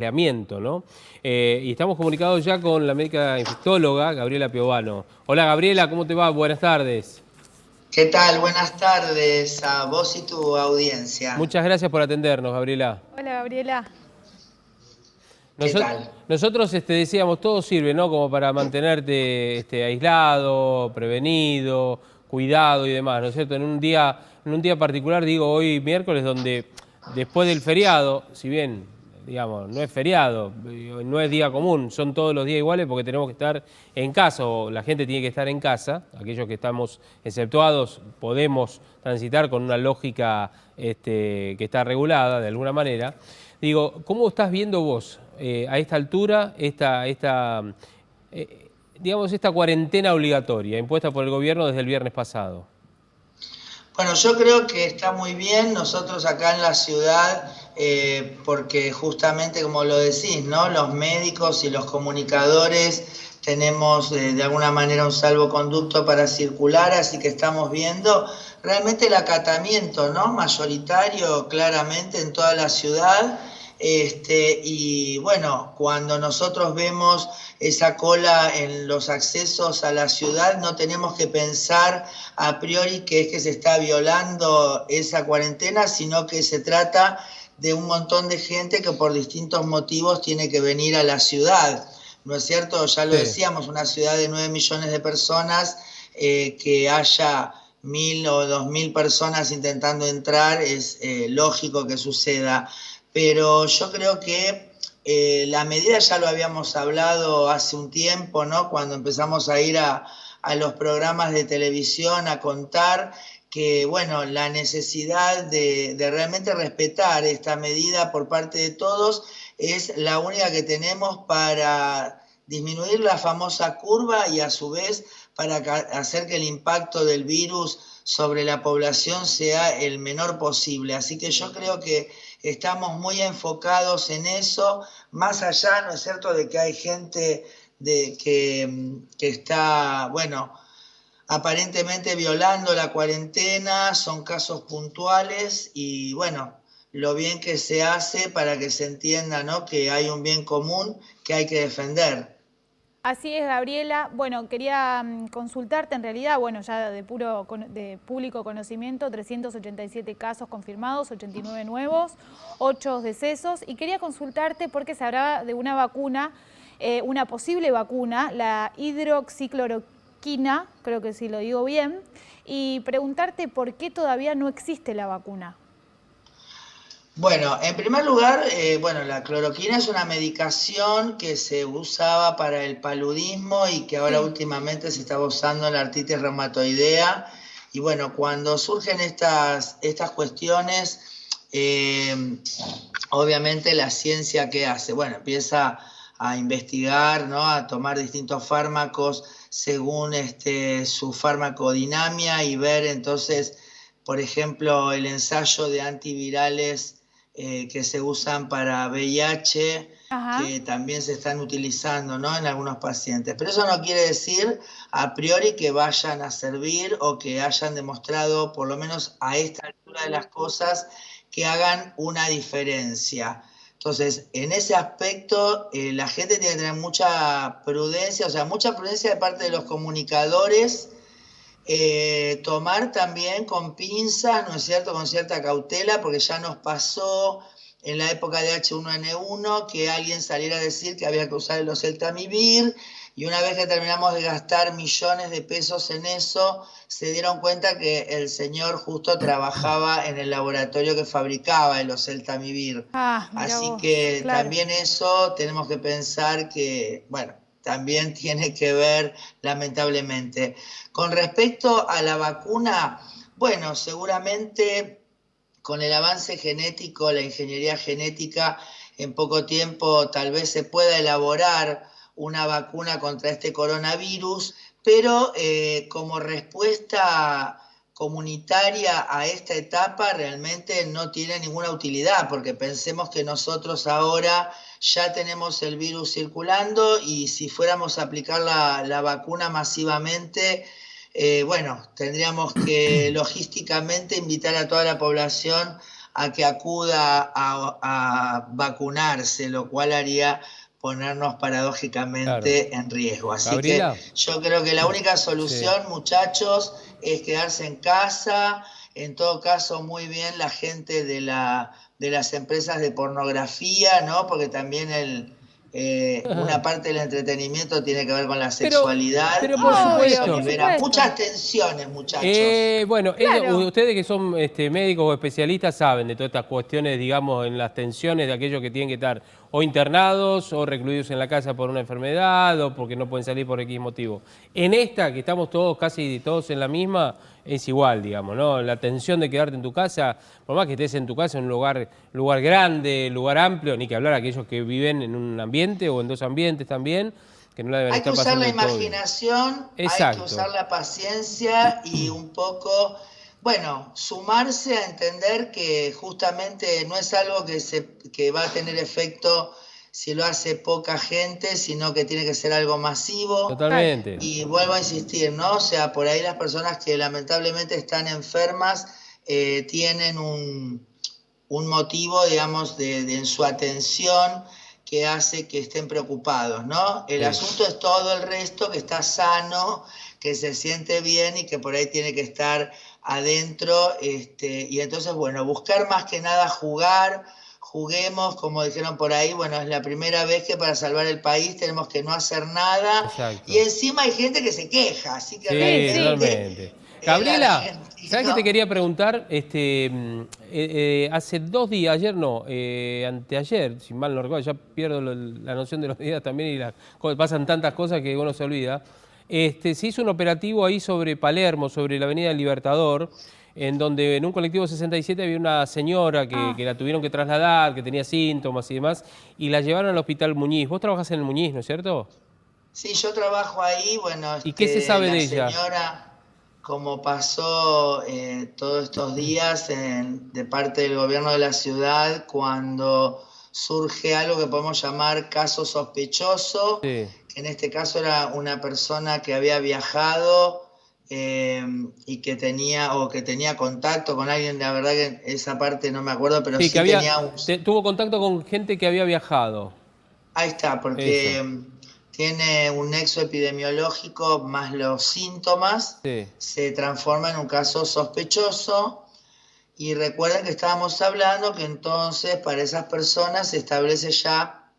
aislamiento, ¿no? Y estamos comunicados ya con la médica infectóloga Gabriela Piovano. Hola Gabriela, ¿cómo te va? Buenas tardes. ¿Qué tal? Buenas tardes a vos y tu audiencia. Muchas gracias por atendernos, Gabriela. Hola Gabriela. ¿Qué tal? Nosotros decíamos, todo sirve, ¿no? Como para mantenerte aislado, prevenido, cuidado y demás, ¿no es cierto? En un día particular, digo hoy miércoles, donde después del feriado, si bien, digamos, no es feriado, no es día común, son todos los días iguales porque tenemos que estar en casa, o la gente tiene que estar en casa, aquellos que estamos exceptuados podemos transitar con una lógica que está regulada de alguna manera. Digo, ¿cómo estás viendo vos a esta altura digamos, esta cuarentena obligatoria impuesta por el gobierno desde el viernes pasado? Bueno, yo creo que está muy bien nosotros acá en la ciudad, porque justamente como lo decís, ¿no? Los médicos y los comunicadores tenemos de alguna manera un salvoconducto para circular, así que estamos viendo realmente el acatamiento, ¿no? Mayoritario claramente en toda la ciudad. Y bueno, cuando nosotros vemos esa cola en los accesos a la ciudad, no tenemos que pensar a priori que es que se está violando esa cuarentena, sino que se trata de un montón de gente que por distintos motivos tiene que venir a la ciudad, ¿no es cierto? Ya lo Sí. decíamos, una ciudad de 9 millones de personas, que haya 1000 o 2000 personas intentando entrar, es lógico que suceda. Pero yo creo que la medida ya lo habíamos hablado hace un tiempo, ¿no? Cuando empezamos a ir a los programas de televisión a contar que, bueno, la necesidad de realmente respetar esta medida por parte de todos es la única que tenemos para disminuir la famosa curva y a su vez para hacer que el impacto del virus sobre la población sea el menor posible. Así que yo creo que estamos muy enfocados en eso, más allá, ¿no es cierto?, de que hay gente que está, bueno, aparentemente violando la cuarentena, son casos puntuales y bueno, lo bien que se hace para que se entienda, ¿no?, que hay un bien común que hay que defender. Así es, Gabriela. Bueno, quería consultarte en realidad, bueno, ya de público conocimiento, 387 casos confirmados, 89 nuevos, 8 decesos. Y quería consultarte porque se hablaba de una vacuna, una posible vacuna, la hidroxicloroquina, creo que sí lo digo bien, y preguntarte por qué todavía no existe la vacuna. Bueno, en primer lugar, bueno, la cloroquina es una medicación que se usaba para el paludismo y que ahora Sí. últimamente se está usando en la artritis reumatoidea. Y bueno, cuando surgen estas cuestiones, eh, obviamente la ciencia, ¿qué hace? Bueno, empieza a investigar, ¿no? A tomar distintos fármacos según su farmacodinamia y ver entonces, por ejemplo, el ensayo de antivirales que se usan para VIH, Ajá. que también se están utilizando, ¿no?, en algunos pacientes. Pero eso no quiere decir a priori que vayan a servir o que hayan demostrado, por lo menos a esta altura de las cosas, que hagan una diferencia. Entonces, en ese aspecto, la gente tiene que tener mucha prudencia, o sea, mucha prudencia de parte de los comunicadores, tomar también con pinzas, ¿no es cierto?, con cierta cautela, porque ya nos pasó en la época de H1N1 que alguien saliera a decir que había que usar el oseltamivir, y una vez que terminamos de gastar millones de pesos en eso, se dieron cuenta que el señor justo trabajaba en el laboratorio que fabricaba el oseltamivir. Ah, mira Así vos, que claro. también eso tenemos que pensar que, bueno, también tiene que ver lamentablemente. Con respecto a la vacuna, bueno, seguramente con el avance genético, la ingeniería genética, en poco tiempo tal vez se pueda elaborar una vacuna contra este coronavirus, pero como respuesta comunitaria a esta etapa realmente no tiene ninguna utilidad, porque pensemos que nosotros ahora ya tenemos el virus circulando y si fuéramos a aplicar la vacuna masivamente, bueno, tendríamos que logísticamente invitar a toda la población a que acuda a vacunarse, lo cual haría ponernos Claro. paradójicamente en riesgo. Así que Gabriela, yo creo que la única sí. solución, muchachos, es quedarse en casa. En todo caso, muy bien la gente de las empresas de pornografía, ¿no? Porque también una parte del entretenimiento tiene que ver con la Pero, sexualidad pero y por bueno, eso Obvio, por supuesto. libera supuesto. muchas tensiones, muchachos. Bueno, Claro. ustedes que son médicos o especialistas saben de todas estas cuestiones, digamos, en las tensiones de aquellos que tienen que estar o internados o recluidos en la casa por una enfermedad o porque no pueden salir por X motivo. En esta, que estamos todos, casi todos en la misma, es igual, digamos, ¿no? La tensión de quedarte en tu casa, por más que estés en tu casa en un lugar grande, lugar amplio, ni que hablar aquellos que viven en un ambiente o en dos ambientes también, que no la deben Hay que estar usar pasando la del todo bien. imaginación, hay que Exacto, usar la paciencia y un poco, bueno, sumarse a entender que justamente no es algo que va a tener efecto si lo hace poca gente, sino que tiene que ser algo masivo. Claro. totalmente. Y vuelvo a insistir, ¿no? O sea, por ahí las personas que lamentablemente están enfermas tienen un motivo, digamos, en su atención que hace que estén preocupados, ¿no? El Sí. asunto es todo el resto que está sano, que se siente bien y que por ahí tiene que estar adentro. Y entonces, bueno, buscar más que nada jugar, juguemos, como dijeron por ahí, bueno, es la primera vez que para salvar el país tenemos que no hacer nada y Exacto. encima hay gente que se queja, así que Sí, Sí, sí. realmente totalmente. el Gabriela, ¿sabes qué te argentino... quería preguntar? Hace 2 días, ayer no, anteayer, si mal no recuerdo, ya pierdo la noción de los días también y pasan tantas cosas que uno se olvida. Se hizo un operativo ahí sobre Palermo, sobre la Avenida del Libertador, en donde en un colectivo 67 había una señora que Ah, la tuvieron que trasladar, que tenía síntomas y demás, y la llevaron al hospital Muñiz. Vos trabajás en el Muñiz, ¿no es cierto? Sí, yo trabajo ahí, bueno, ¿Y qué se sabe la de ella? señora, como pasó todos estos días de parte del gobierno de la ciudad, cuando surge algo que podemos llamar caso sospechoso, Sí. que en este caso era una persona que había viajado eh, y que tenía contacto con alguien, la verdad que esa parte no me acuerdo, pero Sí, que sí tenía un... tuvo contacto con gente que había viajado. Ahí está, Eso, porque tiene un nexo epidemiológico más los síntomas, sí. se transforma en un caso sospechoso. Y recuerden que estábamos hablando que entonces para esas personas se establece ya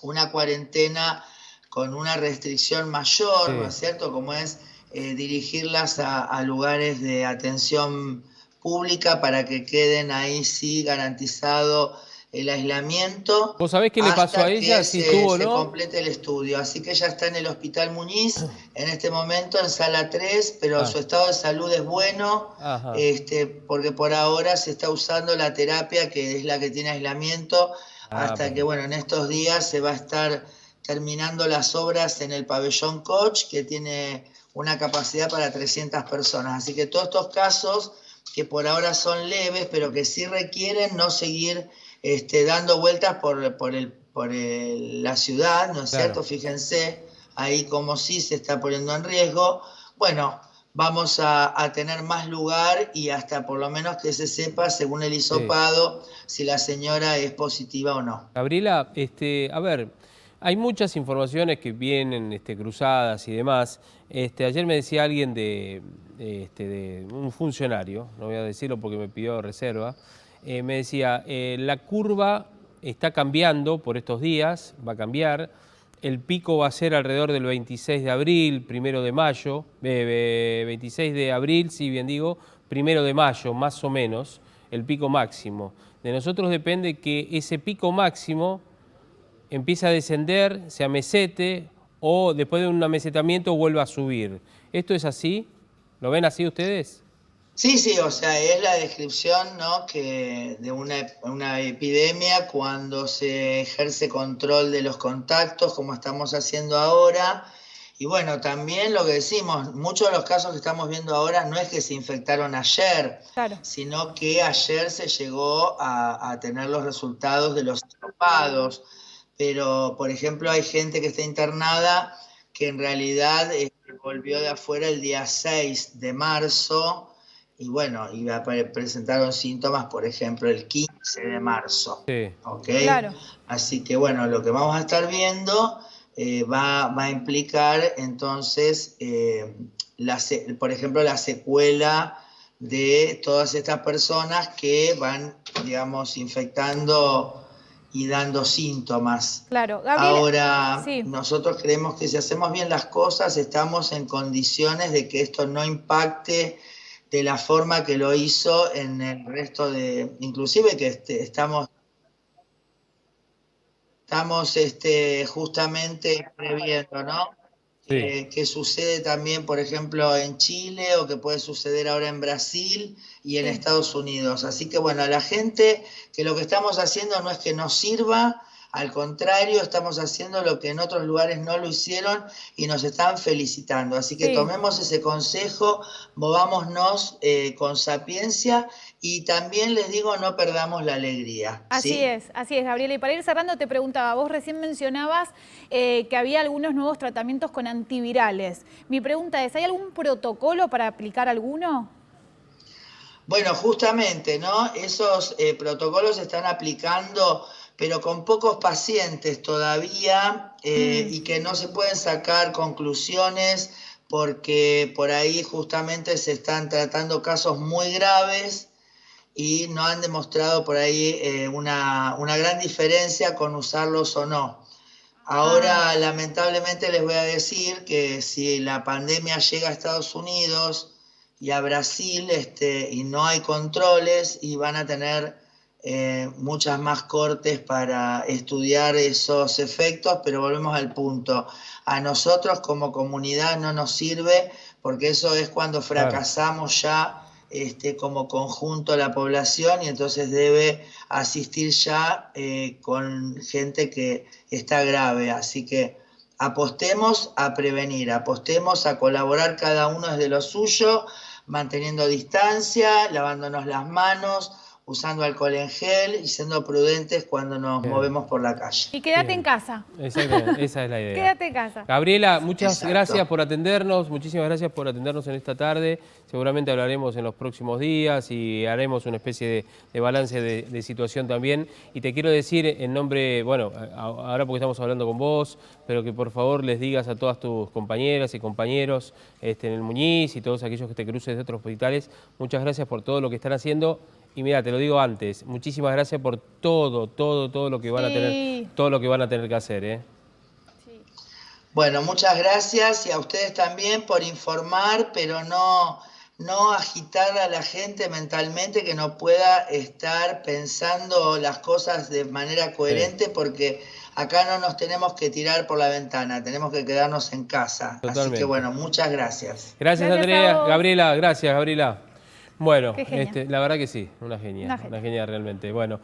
una cuarentena con una restricción mayor, ¿no Sí. es cierto? Como es dirigirlas a lugares de atención pública para que queden ahí sí garantizado el aislamiento ¿Vos sabés qué le pasó a hasta ella? que Si tuvo o se no. complete el estudio. Así que ella está en el Hospital Muñiz en este momento en sala 3, pero Ah, su estado de salud es bueno, ajá. porque por ahora se está usando la terapia que es la que tiene aislamiento, Ah, hasta que, perfecto. bueno, en estos días se va a estar terminando las obras en el pabellón Koch, que tiene una capacidad para 300 personas. Así que todos estos casos que por ahora son leves, pero que sí requieren no seguir dando vueltas la ciudad, ¿no es Claro. cierto? Fíjense ahí como sí se está poniendo en riesgo. Bueno, vamos a tener más lugar y hasta por lo menos que se sepa, según el Sí. hisopado, si la señora es positiva o no. Gabriela, a ver, hay muchas informaciones que vienen cruzadas y demás. Ayer me decía alguien de un funcionario, no voy a decirlo porque me pidió reserva, me decía, la curva está cambiando por estos días, va a cambiar, el pico va a ser alrededor del 26 de abril, 1 de mayo, 26 de abril, si bien digo, 1 de mayo, más o menos, el pico máximo. De nosotros depende que ese pico máximo empiece a descender, se amesete o después de un amesetamiento vuelva a subir. ¿Esto es así? ¿Lo ven así ustedes? Sí, sí, o sea, es la descripción, ¿no? Que de una epidemia cuando se ejerce control de los contactos, como estamos haciendo ahora. Y bueno, también lo que decimos, muchos de los casos que estamos viendo ahora no es que se infectaron ayer, claro. sino que ayer se llegó a tener los resultados de los hisopado. Pero, por ejemplo, hay gente que está internada que en realidad volvió de afuera el día 6 de marzo y bueno, presentaron síntomas, por ejemplo, el 15 de marzo. Sí. ¿Ok? Claro. Así que bueno, lo que vamos a estar viendo va a implicar entonces, por ejemplo, la secuela de todas estas personas que van, digamos, infectando y dando síntomas. Claro. Gabriela, Ahora, sí. nosotros creemos que si hacemos bien las cosas, estamos en condiciones de que esto no impacte de la forma que lo hizo en el resto de, inclusive que estamos justamente previendo, ¿no? Sí. Que sucede también, por ejemplo, en Chile o que puede suceder ahora en Brasil y en Sí. Estados Unidos. Así que bueno, a la gente que lo que estamos haciendo no es que nos sirva, al contrario, estamos haciendo lo que en otros lugares no lo hicieron y nos están felicitando. Así que Sí. tomemos ese consejo, movámonos con sapiencia y también les digo, no perdamos la alegría, ¿sí? Así es, Gabriela. Y para ir cerrando, te preguntaba, vos recién mencionabas que había algunos nuevos tratamientos con antivirales. Mi pregunta es, ¿hay algún protocolo para aplicar alguno? Bueno, justamente, ¿no? Esos protocolos se están aplicando, pero con pocos pacientes todavía y que no se pueden sacar conclusiones porque por ahí justamente se están tratando casos muy graves y no han demostrado por ahí una gran diferencia con usarlos o no. Ah, Ahora, lamentablemente, les voy a decir que si la pandemia llega a Estados Unidos y a Brasil, y no hay controles y van a tener muchas más cortes para estudiar esos efectos, pero volvemos al punto. A nosotros como comunidad no nos sirve porque eso es cuando Claro. fracasamos ya como conjunto la población y entonces debe asistir ya con gente que está grave. Así que apostemos a prevenir, apostemos a colaborar cada uno desde lo suyo, manteniendo distancia, lavándonos las manos, usando alcohol en gel y siendo prudentes cuando nos Bien. movemos por la calle. y quédate en Bien. casa. Exactamente, esa es la idea. Quédate en casa. Gabriela, muchas gracias Exacto. por atendernos, muchísimas gracias por atendernos en esta tarde. Seguramente hablaremos en los próximos días y haremos una especie de balance de situación también. Y te quiero decir en nombre, bueno, ahora porque estamos hablando con vos, pero que por favor les digas a todas tus compañeras y compañeros en el Muñiz y todos aquellos que te cruces de otros hospitales, muchas gracias por todo lo que están haciendo. Y mira, te lo digo antes, muchísimas gracias por todo lo que van a tener, Sí. todo lo que van a tener que hacer, ¿eh? Sí. Bueno, muchas gracias y a ustedes también por informar, pero no agitar a la gente mentalmente que no pueda estar pensando las cosas de manera Sí, coherente porque acá no nos tenemos que tirar por la ventana, tenemos que quedarnos en casa. Así que totalmente. bueno, muchas gracias. Gracias, Gracias a Andrea. vos. Gabriela, gracias, Gabriela. Bueno, Qué genia. la verdad que sí, Una una genia. genia realmente. Bueno.